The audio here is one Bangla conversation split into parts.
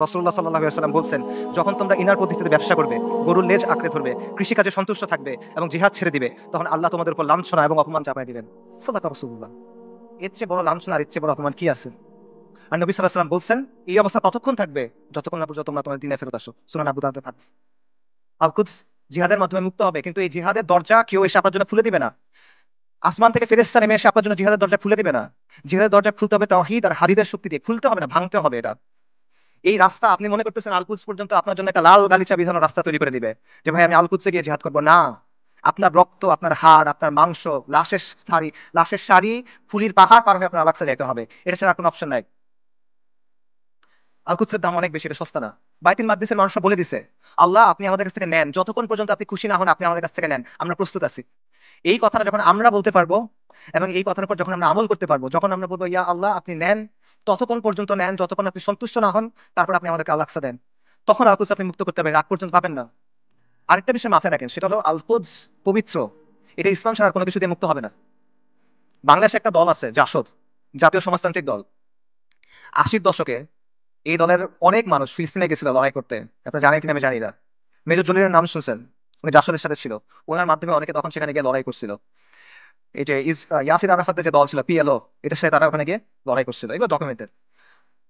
রাসূলুল্লাহ সাল্লাল্লাহু আলাইহি ওয়াসাল্লাম বলছেন, যখন তোমরা ইনার পদ্ধতিতে ব্যবসা করবে, গরুর লেজ আঁকড়ে ধরবে, কৃষিকাজে সন্তুষ্ট থাকবে এবং জিহাদ ছেড়ে দিবে, তখন আল্লাহ তোমাদের উপর লাঞ্ছনা এবং অপমান চাপায় দিবেন। সাদাকা রাসূলুল্লাহ। এর চেয়ে বড় লাঞ্ছনা আর এর চেয়ে বড় অপমান কি আছে? আর নবী সাল্লাল্লাহু আলাইহি ওয়াসাল্লাম বলছেন, এই অবস্থা ততক্ষণ থাকবে যতক্ষণ না পর্যন্ত তোমরা তোমাদের দ্বীনে ফেরত আসো। সূরা আবু দাউদের হাদিস। আল কুদস জিহাদের মাধ্যমে মুক্ত হবে, কিন্তু এই জিহাদের দরজা কেউ এসে আপনার জন্য খুলে দিবে না। আসমান থেকে ফেরেশতা নেমে এসে আপনার জন্য জিহাদের দরজা খুলে দিবে না। জিহাদের দরজা খুলতে হবে তাওহীদ আর হাদিদের শক্তি দিয়ে। খুলতে হবে না, ভাঙতে হবে এটা। এই রাস্তা আপনি মনে করতেছেন আল-কুদস পর্যন্ত আপনার জন্য একটা লাল গালিচা বিছানো রাস্তা তৈরি করে দিবে, যে ভাই আমি আল-কুদসে গিয়ে জিহাদ করবো না। আপনার রক্ত, আপনার হাড়, আপনার মাংস, লাশের সারি ফুলির পাহাড় পার হয়ে আপনার আলাক্সা যেতে হবে। এটা ছাড়া আর কোনো অপশন নাই। আল-কুদসের দাম অনেক বেশি, এটা সস্তা না। বাইতুল মাকদিসের মানুষরা বলে দিছে, আল্লাহ আপনি আমাদের কাছ থেকে নেন, যতক্ষণ পর্যন্ত আপনি খুশি না হন আপনি আমাদের কাছ থেকে নেন, আমরা প্রস্তুত আছি। এই কথাটা যখন আমরা বলতে পারবো এবং এই কথার উপর যখন আমরা আমল করতে পারবো, যখন আমরা বলবো ইয়া আল্লাহ আপনি নেন, ততক্ষণ পর্যন্ত নেন যতক্ষণ আপনি সন্তুষ্ট না হন, তারপর আপনি আমাদেরকে আল-আকসা দেন, তখন আল-কুদস আপনি মুক্ত করতে পারবেন, রাগ পর্যন্ত পাবেন না। আরেকটা বিষয় মাথায় রাখেন, সেটা হলো আল-কুদস পবিত্র। এটা ইসলাম ছাড়া আর কোনো কিছু দিয়ে মুক্ত হবে না। বাংলাদেশে একটা দল আছে জাসদ, জাতীয় সমাজতান্ত্রিক দল। 80-র দশকে এই দলের অনেক মানুষ ফিলিস্তিনে গেছিল লড়াই করতে। আপনারা জানেন কিনা আমি জানি না। মেজর জলিলের নাম শুনছেন, উনি জাসদের সাথে ছিল। ওনার মাধ্যমে অনেকে তখন সেখানে গিয়ে লড়াই করছিল। এই যে ইয়াসির আরাফাতের যে দল ছিল পিএলও, এটার সাথে তারা ওখানে গিয়ে লড়াই করছিল, এগুলো ডকুমেন্টেড।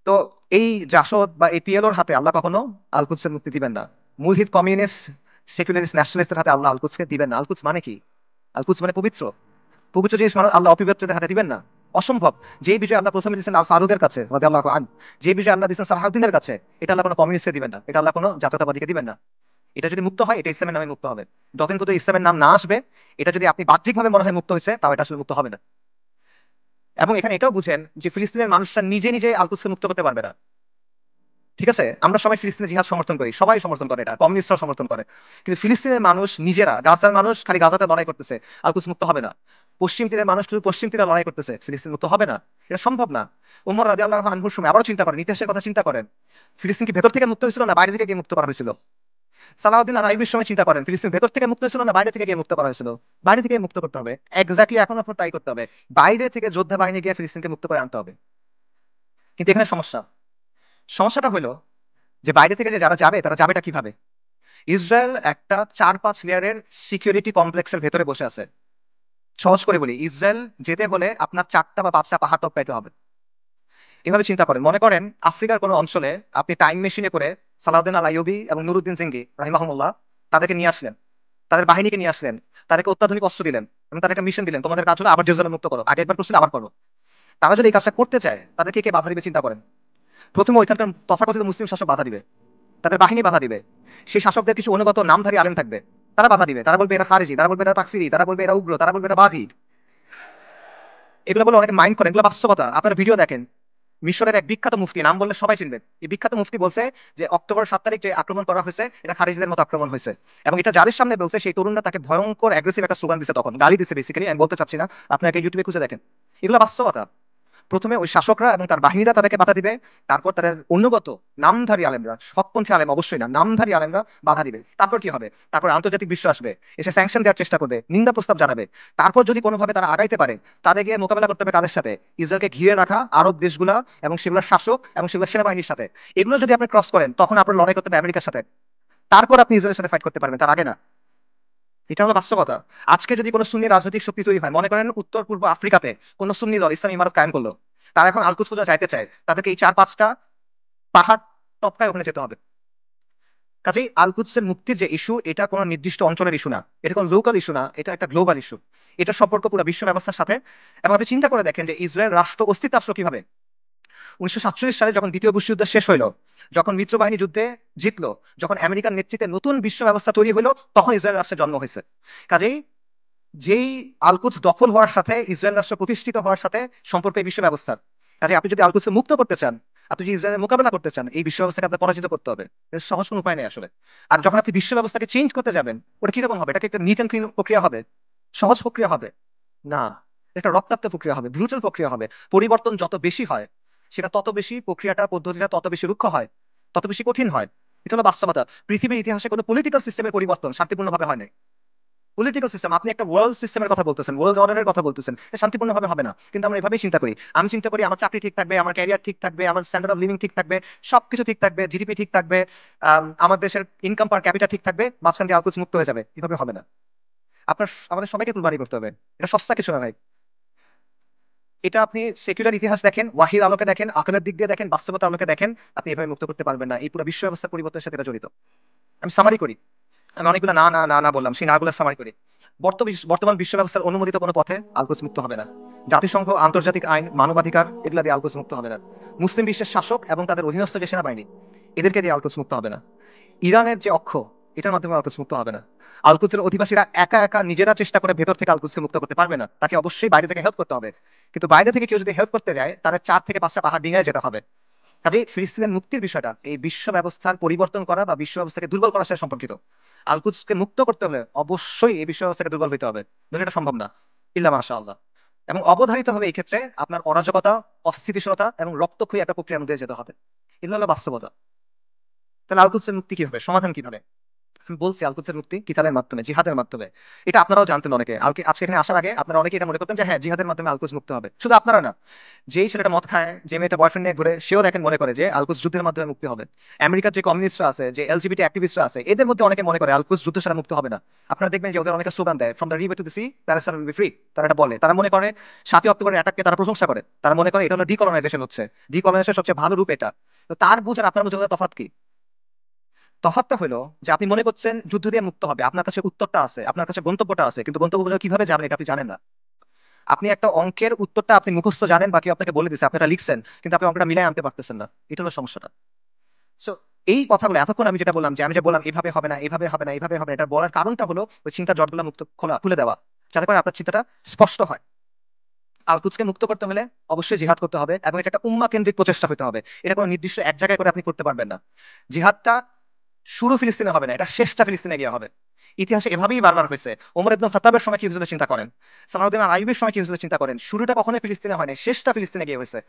তো এই জাসদ বা এই পিএলওর হাতে আল্লাহ কখনো আল-কুদসের মুক্তি দিবেন না। মুলহিদ কমিউনিস্ট সেকুলারিস্ট ন্যাশনালিস্টের হাতে আল্লাহ আল-কুদসকে দিবেন না। আল-কুদস মানে কি? আল-কুদস মানে পবিত্র। পবিত্র জিনিস মানে আল্লাহ অপবিত্রদের হাতে দিবেন না। অসম্ভব। যে বিজয় আল্লাহ প্রথমে দিয়েছেন আল ফারুকের কাছে রাদিয়াল্লাহু আনহু, যে বিজয় আল্লাহ দিয়েছেন সালাহউদ্দিনের কাছে, এটা আল্লাহ কোনো কমিউনিস্টকে দিবেন না, এটা আল্লাহ কোনো জাতীয়তাবাদীকে দিবেন না। এটা যদি মুক্ত হয়, এটা ইসলামের নামে মুক্ত হবে। যতদিন পর্যন্ত ইসলামের নাম না আসবে, এটা যদি আপনি বাহ্যিকভাবে মনে হয় মুক্ত হয়েছে, তাও এটা আসলে মুক্ত হবে না। এবং এখানে এটাও বুঝেন যে ফিলিস্তিনের মানুষরা নিজে নিজে আল-কুদসকে মুক্ত করতে পারবে না। ঠিক আছে, আমরা সবাই ফিলিস্তিনের জিহাদ সমর্থন করি, সবাই সমর্থন করে, এটা কমিউনিস্টরা সমর্থন করে। কিন্তু ফিলিস্তিনের মানুষ নিজেরা, গাজার মানুষ খালি গাজাতে লড়াই করতেছে, আল-কুদস মুক্ত হবে না। পশ্চিম তীরের মানুষ শুধু পশ্চিম তীরে লড়াই করতেছে, ফিলিস্তিন মুক্ত হবে না। এটা সম্ভব না। উমর রাদিয়াল্লাহু আনহুর সময় আবারও চিন্তা করেন, ইতিহাসের কথা চিন্তা করেন, ফিলিস্তিন কি ভেতর থেকে মুক্ত হয়েছিল না বাইরে থেকে গিয়ে মুক্ত করা হয়েছিল? সালাউদ্দিন আর আইয়ুবের সময় চিন্তা করেন, ফিলিস্তিন ভেতর থেকে মুক্ত হয়েছিল না বাইরে থেকে গিয়ে মুক্ত করা হয়েছিল? বাইরে থেকে মুক্ত করতে হবে। এক্স্যাক্টলি এখন আপনার তাই করতে হবে। বাইরে থেকে যোদ্ধা বাহিনী গিয়ে ফিলিস্তিনকে মুক্ত করে আনতে হবে। কিন্তু এখানে সমস্যাটা হলো যে বাইরে থেকে যে যারা যাবে তারা যাবেটা কিভাবে? ইসরায়েল একটা 4-5 লেয়ারের সিকিউরিটি কমপ্লেক্সের ভেতরে বসে আছে। সহজ করে বলি, ইসরায়েল যেতে হলে আপনার 4টা বা 5টা পাহাড় টপকাইতে হবে। এভাবে চিন্তা করেন, মনে করেন আফ্রিকার কোনো অঞ্চলে আপনি টাইম মেশিনে করে সালাউদ্দিন আল আইয়ুবী এবং নুরুদ্দিন জিঙ্গি রাহিমাহুমুল্লাহ তাদেরকে নিয়ে আসলেন, তাদের বাহিনীকে নিয়ে আসলেন, তাদেরকে অত্যাধুনিক অস্ত্র দিলেন এবং তাদের একটা মিশন দিলেন, তোমাদের কাজ হলো আবার জেরুজালেম মুক্ত করো, আগে একবার করছিলে আবার করো। তারা যদি এই কাজটা করতে চায়, তাদেরকে কে বাধা দিবে চিন্তা করেন। প্রথমে ওইখানকার তথাকথিত মুসলিম শাসক বাধা দিবে, তাদের বাহিনী বাধা দিবে। সেই শাসকদের কিছু অনুগত নামধারী আলেম থাকবে, তারা বাধা দিবে, তারা বলবে এরা খারিজি, তারা বলবে এরা তাকফিরি, তারা বলবে এরা উগ্র, তারা বলবে এরা বাদী। এগুলো বলে অনেকে মাইন্ড করে, এগুলো বাস্তবতা। আপনার ভিডিও দেখেন, মিশরের এক বিখ্যাত মুফতি, নাম বললে সবাই চিনবেন, এই বিখ্যাত মুফতি বলছে যে অক্টোবর 7 তারিখ যে আক্রমণ করা হয়েছে এটা খারিজিদের মতো আক্রমণ হয়েছে। এবং এটা যাদের সামনে বলছে সেই তরুণরা তাকে ভয়ঙ্কর অ্যাগ্রেসিভ একটা স্লোগান দিছে, তখন গালি দিছে বেসিক্যালি, আমি বলতে চাচ্ছি না, আপনাকে ইউটিউবে খুঁজে দেখেন। এগুলো বাস্তবতা। প্রথমে ওই শাসকরা এবং তার বাহিনীরা তাদেরকে বাধা দিবে, তারপর তাদের অনুগত নামধারী আলেমরা, সৎপন্থী আলেম অবশ্যই না, নামধারী আলেমরা বাধা দিবে। তারপর কি হবে? তারপর আন্তর্জাতিক বিশ্ব আসবে, এসে স্যাংশন দেওয়ার চেষ্টা করবে, নিন্দা প্রস্তাব জানাবে। তারপর যদি কোনোভাবে তারা আগাইতে পারে, তাদের গিয়ে মোকাবেলা করতে হবে কাদের সাথে? ইসরায়েলকে ঘিরে রাখা আরব দেশগুলা এবং সেগুলোর শাসক এবং সেগুলোর সেনাবাহিনীর সাথে। এগুলো যদি আপনি ক্রস করেন, তখন আপনার লড়াই করতে হবে আমেরিকার সাথে, তারপর আপনি ইসরায়েলের সাথে ফাইট করতে পারবেন, তার আগে না। এটা হলো বাস্তবতা। আজকে যদি কোনো সুন্নি রাজনৈতিক শক্তি তৈরি হয়, মনে করেন উত্তর পূর্ব আফ্রিকাতে কোনো সুন্নি দল ইসলামী ইমারত কায়েম করলো, তারা এখন আল-কুদস পর্যন্ত যাইতে চায়, তাদেরকে এই 4-5টা পাহাড় টপকায় ওখানে যেতে হবে। কাজেই আল-কুদসের মুক্তির যে ইস্যু, এটা কোনো নির্দিষ্ট অঞ্চলের ইস্যু না, এটা কোনো লোকাল ইস্যু না, এটা একটা গ্লোবাল ইস্যু। এটা সম্পর্ক পুরো বিশ্ব ব্যবস্থার সাথে। এবং আপনি চিন্তা করে দেখেন যে ইসরায়েল রাষ্ট্র অস্তিত্ব আসলো কিভাবে। 1947 সালে যখন দ্বিতীয় বিশ্বযুদ্ধ শেষ হইলো, যখন মিত্রবাহিনী যুদ্ধে জিতলো, যখন আমেরিকার নেতৃত্বে নতুন বিশ্ব ব্যবস্থা তৈরি হলো, তখন ইসরায়েল রাষ্ট্রের জন্ম হয়েছে। কাজেই যেই আল-কুদস দখল হওয়ার সাথে ইসরায়েল রাষ্ট্র প্রতিষ্ঠিত হওয়ার সাথে সম্পর্ক এই বিশ্ব ব্যবস্থার। কাজে আপনি যদি আল-কুদসকে মুক্ত করতে চান, আপনি যদি ইসরায়েলের মোকাবেলা করতে চান, এই বিশ্ব ব্যবস্থাকে আপনার পরাজিত করতে হবে। এর সহজ কোনো উপায় নেই আসলে। আর যখন আপনি বিশ্ব ব্যবস্থাকে চেঞ্জ করতে যাবেন, ওটা কিরকম হবে? এটা কি একটা নিট এন্ড ক্লিন প্রক্রিয়া হবে? সহজ প্রক্রিয়া হবে? না, এটা রক্তাক্ত প্রক্রিয়া হবে, ব্রুটাল প্রক্রিয়া হবে। পরিবর্তন যত বেশি হয়, সেটা তত বেশি প্রক্রিয়াটা, পদ্ধতিটা তত বেশি রুক্ষ হয়, তত বেশি কঠিন হয়। এটা হলো বাস্তবতা। পৃথিবীর ইতিহাসে কোনো পলিটিক্যাল সিস্টেমের পরিবর্তন শান্তিপূর্ণভাবে হয় নাই। পলিটিক্যাল সিস্টেম, আপনি একটা ওয়ার্ল্ড সিস্টেমের কথা বলতেছেন, ওয়ার্ল্ড অর্ডারের কথা বলতেছেন, এটা শান্তিপূর্ণভাবে হবে না। কিন্তু আমরা এভাবেই চিন্তা করি। আমি চিন্তা করি আমার চাকরি ঠিক থাকবে, আমার ক্যারিয়ার ঠিক থাকবে, আমার স্ট্যান্ডার্ড অফ লিভিং ঠিক থাকবে, সবকিছু ঠিক থাকবে, জিডিপি ঠিক থাকবে, আমার দেশের ইনকাম পার ক্যাপিটা ঠিক থাকবে, মাঝখান দিয়ে আলকুচ মুক্ত হয়ে যাবে। এভাবে হবে না। আমাদের সবাইকে কুরবানি করতে হবে। এটা সস্তা কিছু না ভাই। এটা আপনি সেকুলার ইতিহাস দেখেন, ওয়াহির আলোকে দেখেন, আকলের দিক দিয়ে দেখেন, বাস্তবতার আলোকে দেখেন, আপনি এভাবে মুক্ত করতে পারবেন না। এই পুরো বিশ্ব ব্যবস্থার পরিবর্তনের সাথে এটা জড়িত। আমি সামারি করি, আমি অনেকগুলো না না না না বললাম, সেই নাগুলো সামারি করি। বর্তমান বিশ্ব ব্যবস্থার অনুমোদিত কোনো পথে আলকোচ মুক্ত হবে না। জাতিসংঘ, আন্তর্জাতিক আইন, মানবাধিকার, এগুলা দিয়ে আলকোচ মুক্ত হবে না। মুসলিম বিশ্বের শাসক এবং তাদের অধীনস্থ যে সেনাবাহিনী, এদেরকে দিয়ে আলকোচ মুক্ত হবে না। ইরানের যে অক্ষ, এটার মাধ্যমে আলকোচ মুক্ত হবে না। আলকুচের অধিবাসীরা একা একা নিজেরা চেষ্টা করে ভেতর থেকে আলকুচকে মুক্ত করতে পারবে না, তাকে অবশ্যই বাইরে থেকে হেল্প করতে হবে। কিন্তু বাইরে থেকে কেউ যদি হেল্প করতে যায়, তার 4 থেকে 5টা পাহাড় ডিঙায় যেতে হবে। কাজেই ফিলিস্তিনের মুক্তির বিষয়টা এই বিশ্ব ব্যবস্থার পরিবর্তন করা বা বিশ্ব ব্যবস্থাকে দুর্বল করার সাথে সম্পর্কিত। আলকুদসকে মুক্ত করতে হলে অবশ্যই এই বিশ্ব ব্যবস্থাকে দুর্বল হইতে হবে, নইলে এটা সম্ভব না। ইল্লা মাশাআল্লাহ। এবং অবধারিত হবে এই ক্ষেত্রে আপনার অরাজকতা, অস্থিতিশীলতা এবং রক্তক্ষয়ী একটা প্রক্রিয়ার মধ্যে যেতে হবে। এগুলো হলো বাস্তবতা। তাহলে আলকুদসের মুক্তি কিভাবে, সমাধান কিভাবে? আমি বলছি আল-কুদসের মুক্তি কিতাবের মাধ্যমে, জিহাদের মাধ্যমে। এটা আপনারাও জানতেন অনেকে। আজকে এখানে আসার আগে আপনারা অনেকে এটা মনে করতেন যে হ্যাঁ, জিহাদের মাধ্যমে আল-কুদস মুক্ত হবে। শুধু আপনারা না, যেই ছেলেটা মদ খায়, যে মেয়েটা বয়ফ্রেন্ড নিয়ে ঘুরে, সেও দেখেন মনে করে যে আল-কুদস যুদ্ধের মাধ্যমে মুক্তি হবে। আমেরিকার যে কমিউনিস্টরা আছে, যে এলজিবিটি অ্যাক্টিভিস্টরা আছে, এদের মধ্যে অনেকে মনে করে আল-কুদস যুদ্ধ ছাড়া মুক্ত হবে না। আপনারা দেখবেন যে ওদের অনেকে স্লোগান দেয়, from the river to the sea, Palestine will be free. তারা এটা বলে, তারা মনে করে 7ই অক্টোবরের অ্যাটাককে তারা প্রশংসা করে, তারা মনে করে এটা হলো ডিকলোনাইজেশন হচ্ছে, ডিকলোনাইজেশনের সবচেয়ে ভালো রূপ এটা। তো তার বুঝ আর আপনার বুঝে তফাৎ কি? তফাৎটা হলো যে আপনি মনে করছেন যুদ্ধ দিয়ে মুক্ত হবে, আপনার কাছে উত্তরটা আছে, আপনার কাছে গন্তব্যটা আছে, কিন্তু গন্তব্য পর্যন্ত কিভাবে যাবেন এটা আপনি জানেন না। আপনি একটা অঙ্কের উত্তরটা আপনি মুখস্থ জানেন, বাকি আপনাকে বলে দিচ্ছে, আপনি এটা লিখছেন, কিন্তু আপনি অঙ্কটা মিলাই আনতে পারতেছেন না। এটা হলো সমস্যাটা। সো এই কথাগুলো এতক্ষণ আমি যেটা বললাম, যে আমি যে বললাম এভাবে হবে না, এভাবে হবে না, এভাবে হবে না, এটা বলার কারণটা হলো ওই চিন্তার জটগুলো খুলে দেওয়া, যাতে করে আপনার চিন্তাটা স্পষ্ট হয়। আল-কুদসকে মুক্ত করতে হলে অবশ্যই জিহাদ করতে হবে, এবং এটা একটা উম্মাহ কেন্দ্রিক প্রচেষ্টা হতে হবে। এটা কোনো নির্দিষ্ট এক জায়গায় করে আপনি করতে পারবেন না। জিহাদটা শুরু ফিলিস্তিনে হবে না, এটা শেষটা ফিলিস্তিনে গিয়ে হবে। ইতিহাসে এভাবেই বারবার হয়েছে। ওমর ইবনে খাত্তাবের সময় কি হয়েছিল চিন্তা করেন, সালাউদ্দিন আইয়ুবের সময় কি হয়েছিল চিন্তা করেন। শুরুটা কখনোই ফিলিস্তিনে হয় না, শেষটা ফিলিস্তিনে গিয়ে হয়েছে।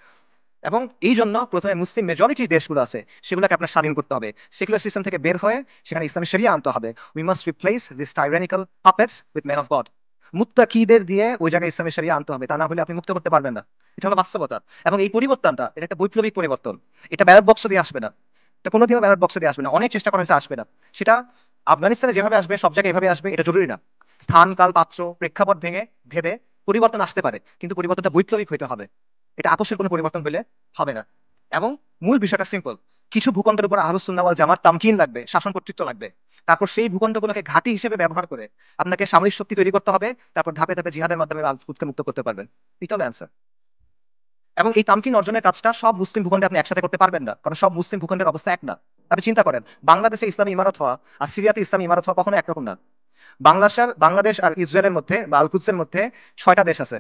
এবং এই জন্য প্রথমে মুসলিম মেজরিটি দেশগুলো আছে, সেগুলোকে আপনার স্বাধীন করতে হবে। সেকুলার সিস্টেম থেকে বের হয়ে সেখানে ইসলামী শরিয়া আনতে হবে। We must replace this tyrannical puppets with men of God. মুত্তাকিদের দিয়ে ওই জায়গায় ইসলামী শরিয়া আনতে হবে, তা না হলে আপনি মুক্ত করতে পারবেন না। এটা হলো বাস্তবতা। এবং এই পরিবর্তনটা, এটা একটা বৈপ্লবিক পরিবর্তন। এটা ব্যালট বক্স দিয়ে আসবে না, এটা কোনোদিনও ব্যালট বক্সে দিয়ে আসবে না। অনেক চেষ্টা করা হয়েছে, আসবে না। সেটা আফগানিস্তানে যেভাবে আসবে, সব জায়গায় এভাবে আসবে, এটা জরুরি না। স্থান, কাল, পাত্র, প্রেক্ষাপট ভেদে পরিবর্তন আসতে পারে, কিন্তু পরিবর্তনটা বৈপ্লবিক হইতে হবে। এটা আপোষের কোনো পরিবর্তন হলে হবে না। এবং মূল বিষয়টা সিম্পল। কিছু ভূখণ্ডের উপর আহলুস সুন্নাহ ওয়াল জামাত তামকিন লাগবে, শাসন কর্তৃত্ব লাগবে। তারপর সেই ভূখণ্ডগুলোকে ঘাঁটি হিসেবে ব্যবহার করে আপনাকে সামরিক শক্তি তৈরি করতে হবে। তারপর ধাপে ধাপে জিহাদের মাধ্যমে আল-কুদসকে মুক্ত করতে পারবেন। এটা হলো অ্যান্সার। এবং এই তামকিন অর্জনের কাজটা সব মুসলিম ভূখণ্ডে আপনি একসাথে করতে পারবেন না, কারণ সব মুসলিম ভূখণ্ডের অবস্থা এক না। আপনি চিন্তা করেন, বাংলাদেশে ইসলামী ইমারত হওয়া আর সিরিয়াতে ইসলামী ইমারত হওয়া কখনো একরকম না। বাংলাদেশ আর ইসরায়েলের মধ্যে বা আল কুদসের মধ্যে 6টা দেশ আছে: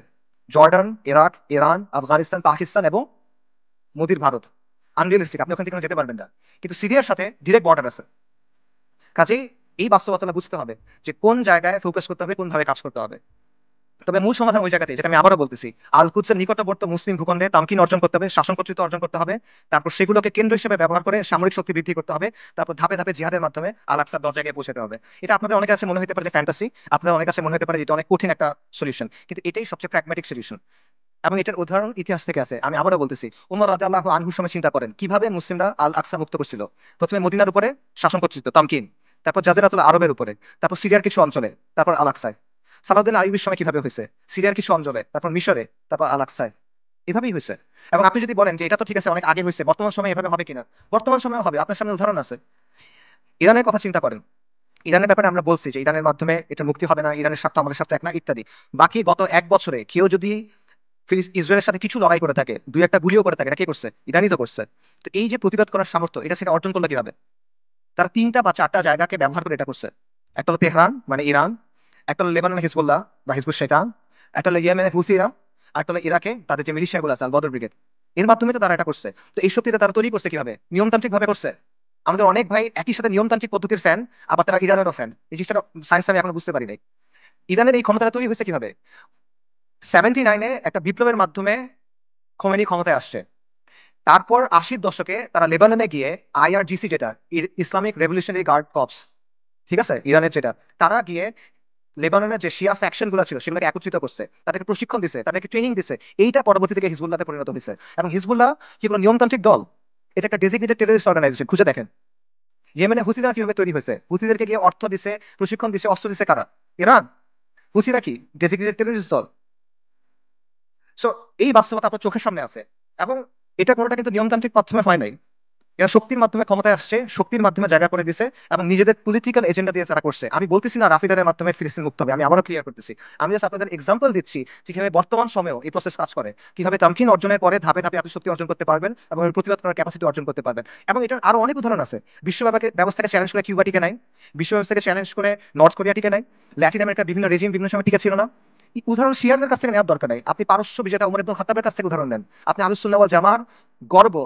Jordan, Iraq, Iran, Afghanistan, Pakistan এবং মোদির ভারত। আনরিয়ালিস্টিক, আপনি ওখান থেকে কোনো যেতে পারবেন না। কিন্তু সিরিয়ার সাথে ডিরেক্ট বর্ডার আছে। কাজেই এই বাস্তবতা বুঝতে হবে যে কোন জায়গায় ফোকাস করতে হবে, কোন ভাবে কাজ করতে হবে। তবে মূল সমাধান ওই জায়গাতে, যেটা আমি আবারও বলতেছি, আল কুদসের নিকটবর্তী মুসলিম ভূখণ্ডে তামকিন অর্জন করতে হবে, শাসন কর্তৃত্ব অর্জন করতে হবে। তারপর সেগুলোকে কেন্দ্র হিসেবে ব্যবহার করে সামরিক শক্তি বৃদ্ধি করতে হবে। তারপর ধাপে ধাপে জিহাদের মাধ্যমে আল আকসার দরজায় গিয়ে পৌঁছাতে হবে। এটা আপনাদের অনেক কাছে মনে হতে পারে যে ফ্যান্টাসি, আপনাদের অনেক কাছে মনে হতে পারে যে এটা অনেক কঠিন একটা সলিউশন, কিন্তু এটাই সবচেয়ে প্র্যাগম্যাটিক সলিউশন। এবং এটার উদাহরণ ইতিহাস থেকে আছে। আমি আবারও বলতেছি, উমর রাদিয়াল্লাহু আনহুর সময় চিন্তা করেন কিভাবে মুসলিমরা আল আকসা মুক্ত করছিল। প্রথমে মদিনার উপরে শাসন কর্তৃত্ব তামকিন, তারপর জাজিরাতুল আরবের উপরে, তারপর সিরিয়ার কিছু অঞ্চলে, তারপর আল আকসায়। সালাউদ্দিন আইয়ুবের সময় কিভাবে হয়েছে, সিরিয়ার কিছু অঞ্চলে, তারপর মিশরে, তারপর আল আকসায়। এভাবেই হয়েছে। এবং আপনি যদি বলেন যে এটা তো ঠিক আছে, অনেক আগে হয়েছে, বর্তমান সময় এভাবে হবে কিনা, বর্তমান সময় হবে। আপনার সামনে উদাহরণ আছে। ইরানের কথা চিন্তা করেন। ইরানের ব্যাপারে আমরা বলছি যে ইরানের মাধ্যমে এটা মুক্তি হবে না, ইরানের স্বার্থ আমাদের স্বার্থ এক না, ইত্যাদি। বাকি গত 1 বছরে কেউ যদি ইসরায়েলের সাথে কিছু লড়াই করে থাকে, 2-1টা গুলিও করে থাকে, এটা কে করছে? ইরানই তো করছে। তো এই যে প্রতিরোধ করার সামর্থ্য, এটা সেটা অর্জন করলো কিভাবে? তারা 3টা বা 4টা জায়গাকে ব্যবহার করে এটা করছে। একটা হলো তেহরান মানে ইরান, একটা হলো লেবাননের হিজবুল্লাহ বা হিজবুল শয়তান, একটা হলো ইয়েমেনের হুসিরা, আর একটা হলো ইরাকে তাদের যে মিলিশিয়াগুলো আছে আল বদর ব্রিগেড। এর মাধ্যমে তো তারা এটা করছে। তো এই শক্তিটা তারা তৈরি করছে কিভাবে? নিয়মতান্ত্রিক ভাবে করছে। আমাদের অনেক ভাই একই সাথে নিয়মতান্ত্রিক পদ্ধতির ফ্যান, আবার তারা ইরানেরও ফ্যান। এই জিনিসটা সায়েন্স আমি এখনো বুঝতে পারি নাই। ইরানের এই ক্ষমতাটা তৈরি হয়েছে কিভাবে? 79-এ একটা বিপ্লবের মাধ্যমে খোমেনি ক্ষমতায় আসছে। তারপর 80-র দশকে তারা লেবাননে গিয়ে আইআরজিসি, যেটা ইসলামিক রেভলিউশনারি গার্ড কর্পস, ঠিক আছে, ইরানের যেটা, তারা গিয়ে লেবাননের যে শিয়া ফ্যাকশন গুলো ছিল সেগুলোকে একত্রিত করছে, তাদেরকে প্রশিক্ষণ দিছে, তাদেরকে ট্রেনিং দিছে। এইটা পরবর্তী থেকে হিজবুল্লাহতে পরিণত হয়েছে। এবং হিজবুল্লাহ কি কোনো নিয়মতান্ত্রিক দল? এটা একটা ডেজিগনেটেড টেররিস্ট অর্গানাইজেশন। খুঁজে দেখেন ইয়েমেনে হুথিরা কিভাবে তৈরি হয়েছে। হুথিদেরকে গিয়ে অর্থ দিছে, প্রশিক্ষণ দিছে, অস্ত্র দিছে কারা? ইরান। হুথিরা কি ডেজিগনেটেড টেররিস্ট দল? সো এই বাস্তবতা আপনার চোখের সামনে আছে। এবং এটা কোনোটা কিন্তু নিয়মতান্ত্রিক মাধ্যমে হয় নাই। এরা শক্তির মাধ্যমে ক্ষমতায় আসছে, শক্তির মাধ্যমে জায়গা করে দিছে এবং নিজেদের পলিটিক্যাল এজেন্ডা দিয়ে তারা করছে। আমি বলতেছি না রাফিদারের মাধ্যমে ফিলিস্তিন মুক্ত হবে, আমি আবারও ক্লিয়ার করতেছি। আমি জাস্ট আপনাদের এক্সাম্পল দিচ্ছি যে কিভাবে বর্তমান সময়েও এই প্রসেস কাজ করে, কিভাবে তামকিন অর্জনের পরে ধাপে ধাপে আপনি শক্তি অর্জন করতে পারবেন এবং এর প্রতিবাদ করার ক্যাপাসিটি অর্জন করতে পারবেন। এবং এটার আরো অনেক উদাহরণ আছে। বিশ্ব ব্যবস্থাকে চ্যালেঞ্জ করে কিউবা টিকে নাই, বিশ্ব ব্যবস্থাকে চ্যালেঞ্জ করে নর্থ কোরিয়া টিকে নাই, ল্যাটিন আমেরিকার বিভিন্ন রেজিম বিভিন্ন সময় টিকে ছিল না। এই উদাহরণ শিয়ারদের কাছ থেকে নেওয়ার দরকার নাই, আপনি পারস্য বিজেতা ওমর ইবনুল খাত্তাবের কাছ থেকে উদাহরণ নেন, আপনি আহলুস সুন্নাহ ওয়াল জামার গর্ব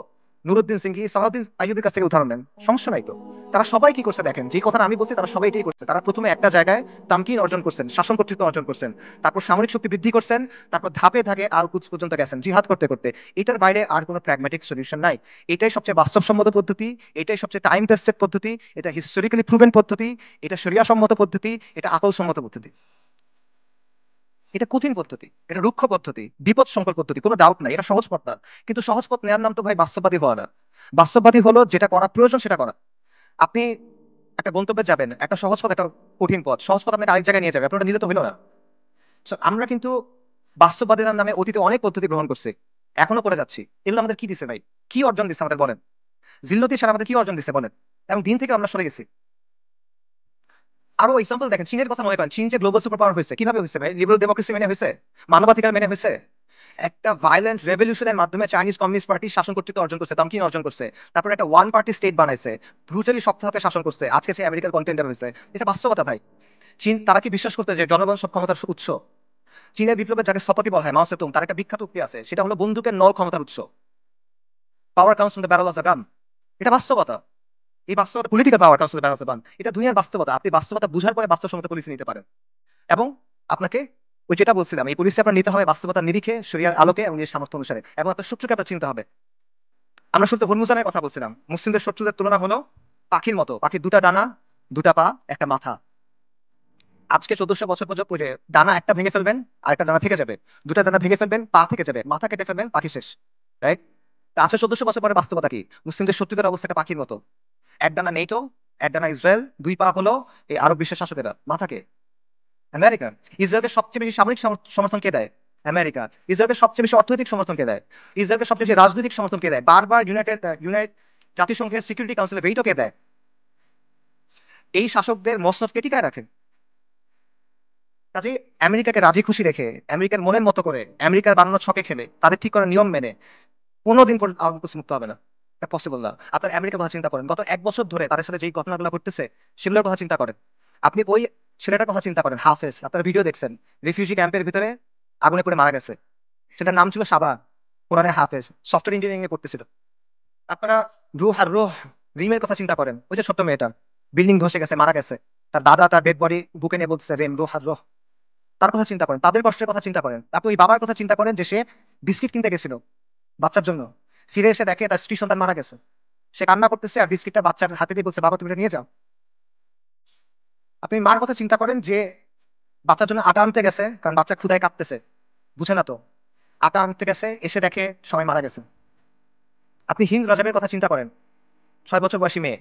নুরুদ্দিন সিংহি, সালাউদ্দিন আইয়ুবের কাছ থেকে উদাহরণ নেন, সমস্যা নাই তো। তারা সবাই কি করছে দেখেন, যে কথা আমি বলছি তারা সবাই এটাই করছে। তারা প্রথমে একটা জায়গায় তামকিন অর্জন করছেন, শাসন কর্তৃত্ব অর্জন করছেন, তারপর সামরিক শক্তি বৃদ্ধি করছেন, তারপর ধাপে ধাপে আল কুদস পর্যন্ত গেছেন জিহাদ করতে করতে। এটার বাইরে আর কোনো প্র্যাগম্যাটিক সলিউশন নাই। এটাই সবচেয়ে বাস্তবসম্মত পদ্ধতি, এটাই সবচেয়ে টাইম টেস্টেড পদ্ধতি, এটা হিস্টোরিক্যালি প্রুভেন পদ্ধতি, এটা শরিয়া সম্মত পদ্ধতি, এটা আকল সম্মত পদ্ধতি। এটা কঠিন পদ্ধতি, এটা রুক্ষ পদ্ধতি, বিপদ সংকল পদ্ধতি, কোনো ডাউট নাই, এটা সহজ পথ না। কিন্তু সহজ পথ নেওয়ার নাম তো ভাই বাস্তববাদী হওয়া না। বাস্তববাদী হলো যেটা করা প্রয়োজন সেটা করা। আপনি একটা গন্তব্যে যাবেন, একটা সহজ পথ, একটা কঠিন পথ, সহজ পথ আপনাকে আরেক জায়গায় নিয়ে যাবে, আপনি ওটা নিলে তো হলো না। So, আমরা কিন্তু বাস্তববাদিতার নামে অতীতে অনেক পদ্ধতি গ্রহণ করছি, এখনো করে যাচ্ছি। এগুলো আমাদের কি দিছে ভাই? কি অর্জন দিচ্ছে আমাদের বলেন? জিল্লতি সারা আমাদের কি অর্জন দিচ্ছে বলেন? এবং দিন থেকে আমরা সরে গেছি। আরো এক্সাম্পল দেখেন, চীনের কথা মনে করেন। চীন যে গ্লোবাল সুপার পাওয়ার হয়েছে কিভাবে হয়েছে ভাই? লিবারাল ডেমোক্রেসি মেনে হয়েছে, মানবাধিকার মেনে হয়েছে। একটা ভায়োলেন্ট রেভলিউশনের মাধ্যমে চাইনিজ কমিউনিস্ট পার্টি শাসন কর্তৃত্ব অর্জন করছে, তামকিন অর্জন করছে। তারপর একটা ওয়ান পার্টি স্টেট বানাইছে, ব্রুটালি শক্ত হাতে শাসন করছে, আজকে সে আমেরিকার কন্টেন্ডার হয়েছে। এটা বাস্তবতা ভাই। চীন তারা কি বিশ্বাস করতে যে জনগণ সব ক্ষমতার উৎস? চীনের বিপ্লবের যাকে স্থপতি বলা হয় মাও সেতুং, তার একটা বিখ্যাত উক্তি আছে, সেটা হলো বন্দুকের নল ক্ষমতার উৎস। পাওয়ার comes from the barrel of the gun. এটা বাস্তবতা। এই বাস্তবতা, political power comes from the barrel of the gun, এটা দুনিয়ার বাস্তবতা। আপনি বাস্তবতা বুঝার পরে বাস্তবসম্মত পলিসি নিতে পারেন। এবং আপনাকে ওই যেটা বলছিলাম, এই পলিসি আপনার নিতে হবে বাস্তবতার নিরিখে, শরিয়ার আলোকে এবং নিজের সামর্থ্য অনুসারে, এবং আপনার শত্রুকে আপনার চিনতে হবে। আমরা শুরুতে হরমুজানের কথা বলছিলাম। মুসলিমদের শত্রুদের তুলনা হলো পাখির মতো, পাখির দুটা ডানা, দুটা পা, একটা মাথা। আজকে 1400 বছর পর্যন্ত যে ডানা একটা ভেঙে ফেলবেন আর একটা ডানা থেকে যাবে, দুটা ডানা ভেঙে ফেলবেন পা থেকে যাবে, মাথা কেটে ফেলবেন পাখি শেষ। রাইট? তা আজকে 1400 বছর পরে বাস্তবতা কি? মুসলিমদের শত্রুদের অবস্থা একটা পাখির মতো। এক ডানা নেটো, এক ডানা ইসরায়েল, দুই পা হলো এই আরব বিশ্বের শাসকেরা, মাথাকে আমেরিকা। ইসরায়েলকে সবচেয়ে বেশি সামরিক সমর্থন কে দেয়? আমেরিকা। ইসরায়েলকে সবচেয়ে বেশি অর্থনৈতিক সমর্থন কে দেয়? ইসরায়েলকে সবচেয়ে বেশি রাজনৈতিক সমর্থন কে দেয়? বারবার ইউনাইটেড জাতিসংঘের সিকিউরিটি কাউন্সিলে ভেটো কে দেয়? এই শাসকদের মসনদ কে টিকায় রাখে। কাজে আমেরিকাকে রাজি খুশি রেখে, আমেরিকার মনের মতো করে, আমেরিকার বানানো ছকে খেলে, তাদের ঠিক করা নিয়ম মেনে কোনোদিন আওয়ামী লীগ মুক্ত হবে না। এটা পসিবল না। আপনার আমেরিকার কথা চিন্তা করেন, গত 1 বছর ধরে তাদের সাথে যেই ঘটনাগুলো ঘটতেছে সেগুলোর কথা চিন্তা করেন। আপনি ওই ছেলেটার কথা চিন্তা করেন, হাফেজ, আপনারা ভিডিও দেখছেন, রিফিউজি ক্যাম্পের ভিতরে আগুনে পড়ে মারা গেছে। সেটার নাম ছিল সাবা, কোরআনে হাফেজ, সফটওয়্যার ইঞ্জিনিয়ারিং এ পড়তেছিল। আপনারা রুহ রিমের কথা চিন্তা করেন, ওই যে ছোট্ট মেয়েটা বিল্ডিং ধসে গেছে, মারা গেছে, তার দাদা তার ডেড বডি বুকে নিয়ে বলতেছে রেম, রুহ। তার কথা চিন্তা করেন, তাদের কষ্টের কথা চিন্তা করেন। আপনি ওই বাবার কথা চিন্তা করেন যে সে বিস্কিট কিনতে গেছিল বাচ্চার জন্য, ফিরে এসে দেখে তার স্ত্রী সন্তান মারা গেছে। সে কান্না করতেছে আর বিস্কিটটা বাচ্চার হাতে দিয়ে বলছে, বাবা তুমি এটা নিয়ে যাও। আপনি মার কথা চিন্তা করেন যে বাচ্চার জন্য আটা আনতে গেছে, কারণ বাচ্চা ক্ষুধায় কাঁপতেছে, বুঝে না তো, আটা আনতে গেছে, এসে দেখে সবাই মারা গেছে। আপনি হিন্দ রাজাবের কথা চিন্তা করেন, 6 বছর বয়সী মেয়ে,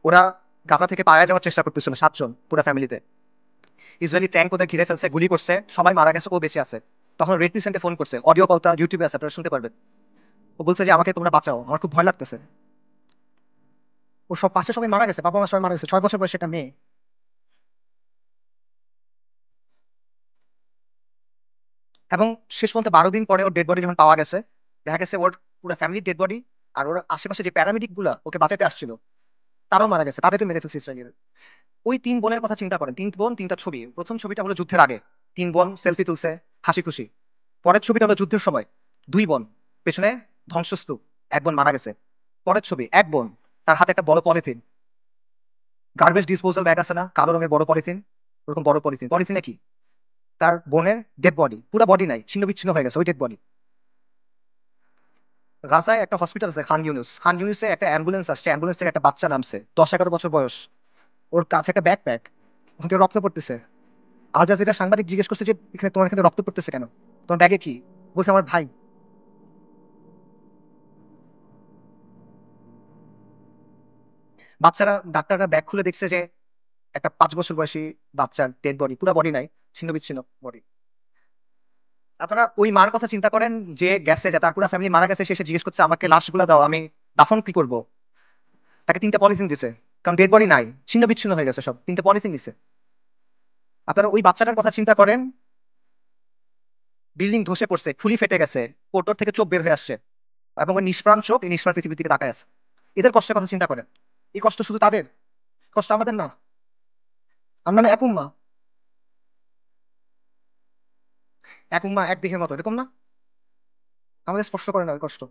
ওরা গাজা থেকে পালিয়ে যাওয়ার চেষ্টা করতেছিল 7 জন পুরো ফ্যামিলিতে। ইসরায়েলি ট্যাঙ্ক ওদের ঘিরে ফেলছে, গুলি করছে, সবাই মারা গেছে, ও বেঁচে আছে। তখন রেড ক্রিসেন্টে ফোন করছে, অডিও কলটা ইউটিউবে আছে, আপনারা শুনতে পারবেন। ও বলছে যে আমাকে তোমরা বাঁচাও, আমার খুব ভয় লাগতেছে। ও সব পাশে সবাই মারা গেছে, বাবা মা সবাই মারা গেছে, 6 বছর বয়সী একটা মেয়ে। এবং শেষ পর্যন্ত 12 দিন পরে ওর ডেড বডি যখন পাওয়া গেছে, দেখা গেছে ওর পুরো ফ্যামিলির ডেড বডি, আর ওর আশেপাশে যে প্যারামেডিক গুলা ওকে বাঁচাতে আসছিল তারাও মারা গেছে, তাদেরকে মেরে ফেলছে ইসরায়েল। ওই 3 বোনের কথা চিন্তা করেন, 3 বোন, 3টা ছবি। প্রথম ছবিটা হলো যুদ্ধের আগে, 3 বোন সেলফি তুলছে হাসি খুশি। পরের ছবিটা হলো যুদ্ধের সময়, 2 বোন, পেছনে ধ্বংসস্তূপ, 1 বোন মারা গেছে। পরের ছবি, 1 বোন, তার হাতে একটা বড় পলিথিন, গার্বেজ ডিসপোজাল ব্যাগ আছে না, কালো রঙের বড় পলিথিন, ওরকম বড় পলিথিন, পলিথিনে কি? তার বোনের ডেড বডি, পুরো বডি নাই, ছিন্ন বিচ্ছিন্ন হয়ে গেছে ওই ডেড বডি। গাজায় একটা হসপিটাল আছে খান ইউনুস, খান ইউনুসে একটা অ্যাম্বুলেন্স আসছে, অ্যাম্বুলেন্স থেকে একটা বাচ্চা নামছে, 10-11 বছর বয়স, ওর কাছে একটা ব্যাকপ্যাক, ওখান থেকে রক্ত পড়তেছে। আল জাজিরা সাংবাদিক জিজ্ঞেস করছে যে এখানে তোমার এখানে রক্ত পড়তেছে কেন, তোমার ব্যাগে কি? বলছে আমার ভাই। বাচ্চারা, ডাক্তাররা ব্যাগ খুলে দেখছে যে একটা 5 বছর বয়সী বাচ্চার ডেড বডি, পুরো বডি নাই, ছিন্ন বিচ্ছিন্ন বডি। আপনারা ওই মার কথা চিন্তা করেন যে গেছে, যে তার পুরো ফ্যামিলি মারা গেছে, সে এসে জিজ্ঞেস করছে আমাকে লাশগুলো দাও, আমি দাফন কি করব? তাকে 3টা পলিথিন দিছে, কারণ ডেড বডি নাই, ছিন্ন বিচ্ছিন্ন হয়ে গেছে সব, 3টা পলিথিন দিছে। আপনারা ওই বাচ্চাটার কথা চিন্তা করেন, বিল্ডিং ধসে পড়ছে, ফুলি ফেটে গেছে, কোটর থেকে চোখ বের হয়ে আসছে, এবং ওই নিষ্প্রাণ চোখ, এই নিষ্প্রাণ পৃথিবীর দিকে তাকায় আছে। এদের কষ্টের কথা চিন্তা করেন। এই কষ্ট শুধু তাদের, কষ্ট আমাদের না। আমরা না এক উম্মা, এক উম্মা এক দেহের মতো, এরকম না? আমাদের স্পর্শ করে না ওই কষ্ট।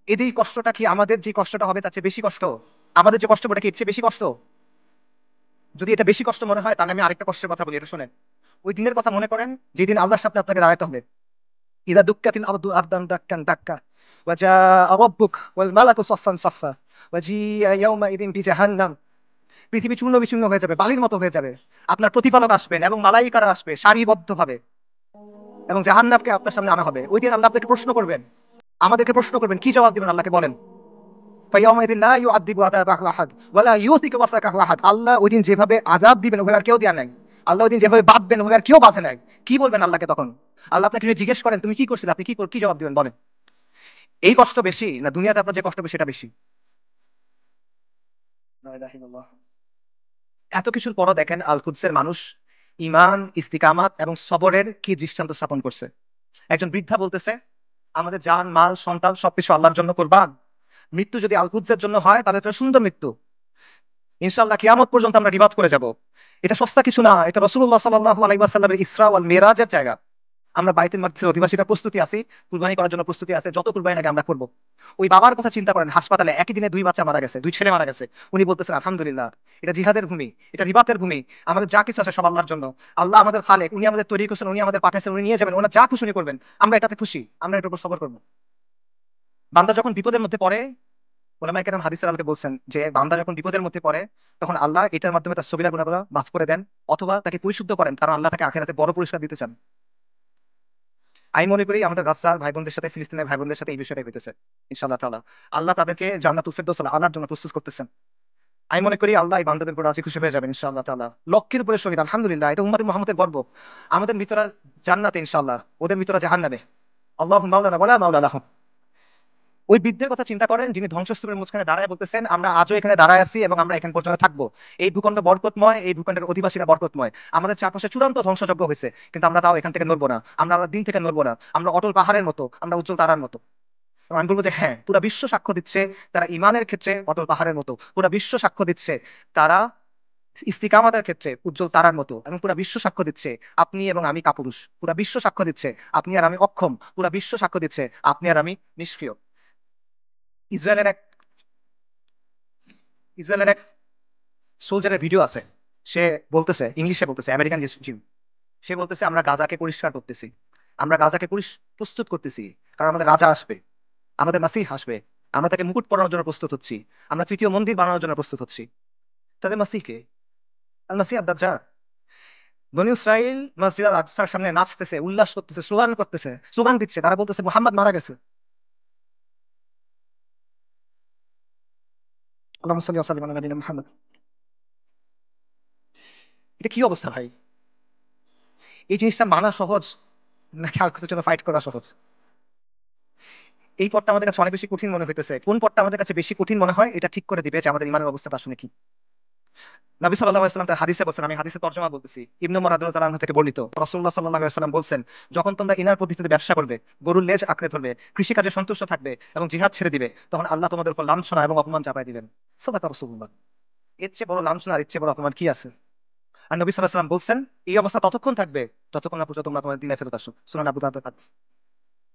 এই যে এই কষ্টটা কি আমাদের যে কষ্টটা হবে তার চেয়ে বেশি কষ্ট? আমাদের যে কষ্ট ওটা কি এর চেয়ে বেশি কষ্ট? যদি এটা বেশি কষ্ট মনে হয়, তাহলে আমি আরেকটা কষ্টের কথা বলি, এটা শোনেন। ওই দিনের কথা মনে করেন যেদিন আল্লাহর সামনে আপনাকে দাঁড়াতে হবে। ইদা দুক্কাতিল আরদু আরদান দাক্কান দাক্কা ওয়া জাআ রাব্বুক ওয়াল মালাকু সাফফান সাফফা ওয়া জিআ ইয়াওমাইযিন বিজাহান্নাম। পৃথিবী চূর্ণ বিচূর্ণ হয়ে যাবে, বালির মতো হয়ে যাবে। আপনার প্রতিপালক আসবেন এবং মালাইকারা আসবে সারিবদ্ধভাবে, এবং জাহান্নামকে আপনার সামনে আনা হবে। ওই দিন আল্লাহ আপনাকে প্রশ্ন করবেন, আমাদেরকে প্রশ্ন করবেন, কি জবাব দিবেন আল্লাহকে বলেন? ফাইয়াউমাইযিন লা ইউআযযিবু আযাবাহু আহাদ ওয়া লা ইউথিকু ওয়াসাকাহু আহাদ। আল্লাহ ওই দিন যেভাবে আযাব দিবেন ওভাবে আর কেউ দেয়া নাই। আল্লাহ ওই দিন যেভাবে বাঁধবেন ওভাবে আর কেউ বাঁধে নাই। কি বলবেন আল্লাহকে তখন? আল্লাহ আপনাকে যদি জিজ্ঞেস করেন তুমি কি করছিলে, আপনি কি জবাব দিবেন বলেন? এই কষ্ট বেশি না দুনিয়াতে আপনার যে কষ্ট বেশি সেটা বেশি? লা ইলাহা ইল্লাল্লাহ। এত কিছুর পরও দেখেন আল কুদসের মানুষ ঈমান, ইস্তিকামাত এবং সবরের কি দৃষ্টান্ত স্থাপন করছে। একজন বৃদ্ধা বলতেছে আমাদের জান, মাল, সন্তান সবকিছু আল্লাহর জন্য কুরবান। মৃত্যু যদি আল কুদসের জন্য হয় তাহলে এটা সুন্দর মৃত্যু, ইনশাআল্লাহ কিয়ামত পর্যন্ত আমরা রিবাদ করে যাব। এটা সস্তা কিছু না, এটা রাসূলুল্লাহ সাল্লাল্লাহু আলাইহি ওয়াসাল্লামের ইসরা ওয়াল মিরাজের জায়গা। আমরা বাইতুল মাকদিসের অধিবাসীরা প্রস্তুতি আছি, কুরবানি করার জন্য প্রস্তুতি আছে, যত কুরবানি লাগে আমরা করব। ওই বাবার কথা চিন্তা করেন, হাসপাতালে একই দিনে 2 বাচ্চা মারা গেছে, 2 ছেলে মারা গেছে। উনি বলতেছেন আলহামদুলিল্লাহ, এটা জিহাদের ভূমি, এটা রিবাতের ভূমি, আমাদের যা কিছু আছে সব আল্লাহর জন্য। আল্লাহ আমাদের খালেক, উনি আমাদের তৈরি করছেন, উনি আমাদের পাঠাচ্ছেন, উনি নিয়ে যাবেন, ওনার যা খুশি উনি করবেন, আমরা এটাতে খুশি, আমরা এটার উপর সবর করবো। বান্দা যখন বিপদের মধ্যে পড়ে, ওলামায়ে কেরাম হাদিসের আলোকে বলছেন যে বান্দা যখন বিপদের মধ্যে পড়ে তখন আল্লাহ এটার মাধ্যমে তার সগীরা গুনাহগুলো মাফ করে দেন, অথবা তাকে পরিশুদ্ধ করেন, কারণ আল্লাহ তাকে আখিরাতে বড় পুরস্কার দিতে চান। আমি মনে করি আমাদের গাজার ভাই বোনদের সাথে, ফিলিস্তিনের ভাই বোনদের সাথে এই বিষয়টাই হইতেছে। ইনশাআল্লাহ তাআলা আল্লাহ তাদেরকে জান্নাতুল ফেরদৌস আনার জন্য প্রস্তুত করতেছেন। আমি মনে করি আল্লাহ এই বান্দাদের উপর রাজি খুশি হয়ে যাবেন ইনশাআল্লাহ তাআলা। লক্ষের উপরে শহীদ, আলহামদুলিল্লাহ, এটা উম্মতে মুহাম্মদের গর্ব। আমাদের মৃতরা জান্নাতে ইনশাআল্লাহ, ওদের মৃতরা জাহান্নামে। আল্লাহু মাওলানা ওয়ালা মাওলা লাহুম। ওই বৃদ্ধের কথা চিন্তা করেন যিনি ধ্বংসস্তূপের মাঝখানে দাঁড়ায় বলতেছেন আমরা আজও এখানে দাঁড়ায় আছি এবং আমরা এখানে পর্যন্ত থাকবো। এই ভূখণ্ড বরকতময়, এই ভূখণ্ডের অধিবাসীরা বরকতময়। আমাদের চারপাশে চূড়ান্ত ধ্বংসযজ্ঞ হয়েছে, কিন্তু আমরা তাও এখান থেকে নড়বো না, আমরা আল্লাহর দিন থেকে নড়বো না। আমরা অটল পাহাড়ের মতো, আমরা উজ্জ্বল তারার মতো। এবং আমি বলবো যে হ্যাঁ, পুরা বিশ্ব সাক্ষ্য দিচ্ছে তারা ইমানের ক্ষেত্রে অটল পাহাড়ের মতো, পুরা বিশ্ব সাক্ষ্য দিচ্ছে তারা ইস্তিকামাতের ক্ষেত্রে উজ্জ্বল তারার মতো, এবং পুরা বিশ্ব সাক্ষ্য দিচ্ছে আপনি এবং আমি কাপুরুষ, পুরা বিশ্ব সাক্ষ্য দিচ্ছে আপনি আর আমি অক্ষম, পুরা বিশ্ব সাক্ষ্য দিচ্ছে আপনি আর আমি নিষ্ক্রিয়। ইসরায়েলের এক ইসরায়েলের এক সোলজারের ভিডিও আছে, সে বলতেছে, ইংলিশে বলতেছে, আমেরিকান জিম। সে বলতেছে আমরা গাজাকে পরিষ্কার করতেছি, আমরা গাজাকে প্রস্তুত করতেছি, কারণ আমাদের রাজা আসবে, আমাদের মাসিহ আসবে, আমরা তাকে মুকুট পরানোর জন্য প্রস্তুত হচ্ছি, আমরা তৃতীয় মন্দির বানানোর জন্য প্রস্তুত হচ্ছি। তাদের মাসিহকে, আল মাসিহ আদ-দাজ্জাল। বনী ইসরাইল মসজিদ আল আকসার সামনে নাচতেছে, উল্লাস করতেছে, স্লোগান করতেছে, স্লোগান দিচ্ছে, তারা বলতেছে মুহাম্মদ মারা গেছে। আল্লাহুম্মা সাল্লি ওয়া সাল্লিম আলা নাবিয়িনা মুহাম্মদ। এটা কি অবস্থা ভাই? এই জিনিসটা মানা সহজ নাকি আর কিছুর জন্য ফাইট করা সহজ? এই পথটা আমাদের কাছে অনেক বেশি কঠিন মনে হইতেছে। কোন পথটা আমাদের কাছে বেশি কঠিন মনে হয় এটা ঠিক করে দিবে যে আমাদের ইমানের অবস্থাটা আসলে কি। নবী সাল্লাল্লাহু আলাইহি ওয়াসাল্লাম তার হাদিসে বলেছেন, আমি হাদিসের তরজমা বলতেছি, ইবনে উমর রাদিয়াল্লাহু তাআলা আনহু থেকে বর্ণিত, রাসূলুল্লাহ সাল্লাল্লাহু আলাইহি ওয়াসাল্লাম বলছেন, যখন তোমরা ইনার পদ্ধতিতে ব্যবসা করবে, গরুর লেজ আঁকড়ে ধরবে, কৃষিকাজে সন্তুষ্ট থাকবে এবং জিহাদ ছেড়ে দিবে, তখন আল্লাহ তোমাদের উপর লাঞ্ছনা এবং অপমান চাপায় দিবেন। সাদাকা রাসূলুল্লাহ। এর চেয়ে বড় লাঞ্ছনা আর এর চেয়ে বড় অপমান কি আছে? আর নবী সাল্লাল্লাহু আলাইহি ওয়াসাল্লাম বলছেন এই অবস্থা ততক্ষণ থাকবে যতক্ষণ না পর্যন্ত তোমরা তোমাদের দ্বীনে ফেরত আসো। সুনান আবু দাউদ হাদিস।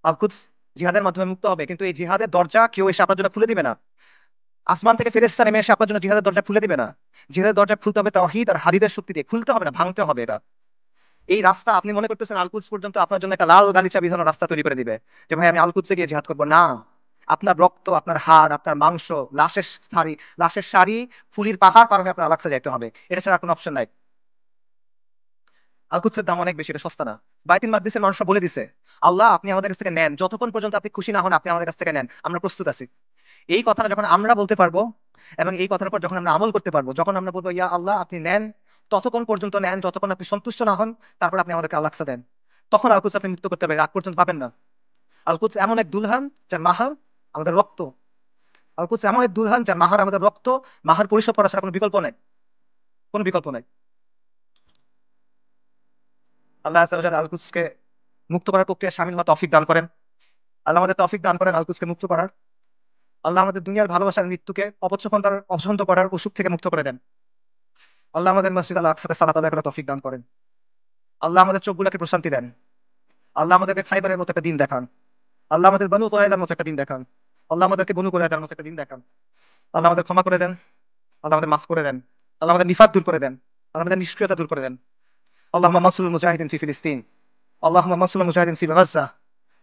আল কুদস জিহাদের মাধ্যমে মুক্ত হবে, কিন্তু এই জিহাদের দরজা কেউ এসে আপনার জন্য খুলে দিবে না। আসমান থেকে ফেরেশতা নেমে এসে আপনার জন্য জিহাদের দরজা খুলে দিবে না। জিহাদের দরজা খুলতে হবে তাওহীদ আর হাদিদের শক্তি দিয়ে, খুলতে হবে না, ভাঙতে হবে এটা। এই রাস্তা আপনি মনে করতেছেন আল কুদস পর্যন্ত আপনার জন্য একটা লাল গালিচা বিছানো রাস্তা তৈরি করে দিবে, যে ভাই আমি আল কুদসে গিয়ে জিহাদ করবো না। আপনার রক্ত, আপনার হাড়, আপনার মাংস, লাশের শাড়ি, ফুলির পাহাড় পার হয়ে আপনার আলাক্সা যাইতে হবে, এটা ছাড়া কোনো অপশন নাই। আল কুদসের দাম অনেক বেশি, এটা সস্তা না। বাইতুল মাকদিসের মানুষরা বলে দিছে, আল্লাহ আপনি আমাদের কাছ থেকে নেন, যতক্ষণ পর্যন্ত আপনি খুশি না হন আপনি আমাদের কাছ থেকে নেন, আমরা প্রস্তুত আছি। এই কথাটা যখন আমরা বলতে পারবো এবং এই কথার উপর যখন আমরা আমল করতে পারবো, যখন আমরা বলবো ইয়া আল্লাহ আপনি নেন, ততক্ষণ পর্যন্ত নেন যতক্ষণ আপনি সন্তুষ্ট না হন, তারপর আপনি আমাদেরকে আল আকসা দেন, তখন আল কুদস আপনি মুক্ত করতে পারবেন, রাগ পর্যন্ত পাবেন না। আল কুদস এমন এক দুলহান যার মাহার আমাদের রক্ত। আল কুদস এমন এক দুলহান যার মাহার আমাদের রক্ত। মাহার পরিশোধ করা ছাড়া কোনো বিকল্প নাই, কোনো বিকল্প নাই। আল্লাহ আজ আল কুদসকে মুক্ত করার প্রক্রিয়া শামিল হওয়া তৌফিক দান করেন। আল্লাহ আমাদের তৌফিক দান করেন আল কুদসকে মুক্ত করার। আল্লাহ আমাদের দুনিয়ার ভালোবাসার মৃত্যুকে অপছন্দ করার অসুখ থেকে মুক্ত করে দেন। আল্লাহ আমাদের মসজিদ আল আকসাতে সালাত আদায় করার তৌফিক দান করেন। আল্লাহ আমাদের চোখগুলোকে প্রশান্তি দেন। আল্লাহ আমাদেরকে খাইবারের মতো একটা দিন দেখান। আল্লাহ আমাদের বনু কোরাইদার মতো একটা দিন দেখান। আল্লাহ আমাদেরকে বনু কোরাইদার মতো একটা দিন দেখান। আল্লাহ আমাদের ক্ষমা করে দেন। আল্লাহ আমাদের মাফ করে দেন। আল্লাহ আমাদের নিফাত দূর করে দেন। আল্লাহ আমাদের নিষ্ক্রিয়তা দূর করে দেন। আল্লাহুম্মা মানসুরুল মুজাহিদিন ফি ফিলিস্তিন। আল্লাহুম্মা মানসুরুল মুজাহিদিন ফি গাজা।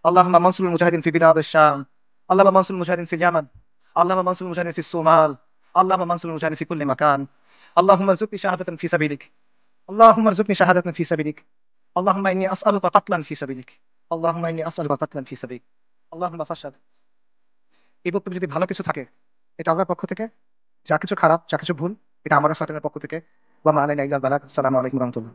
আল্লাহুম্মা মানসুরুল মুজাহিদিন ফি বিলাদ আশ-শাম। আল্লাহুম্মা মানসুরুল মুজাহিদিন ফিল ইয়ামান। আল্লাহুম্মা মানসুরুল মুজাহিদিন ফিস সোমাল। আল্লাহুম্মা মানসুরুল মুজাহিদিন ফি কুল্লি মাকান। আল্লাহুম্মা রযুকনি শাহাদাতান ফি সাবিলিক। اللهم ارزقني شهادة في سبيلك. اللهم إني أسألك قتلا في سبيلك. اللهم إني أسألك قتلا في سبيلك. اللهم فاشهد। এই বক্তব্য যদি ভালো কিছু থাকে এটা আল্লাহর পক্ষ থেকে, যা কিছু খারাপ যা কিছু ভুল এটা আমার শয়তানের পক্ষ থেকে। ওয়া মা আলাইনা ইল্লাল বালাগ। আসসালামু আলাইকুম ওয়া রাহমাতুল্লাহ।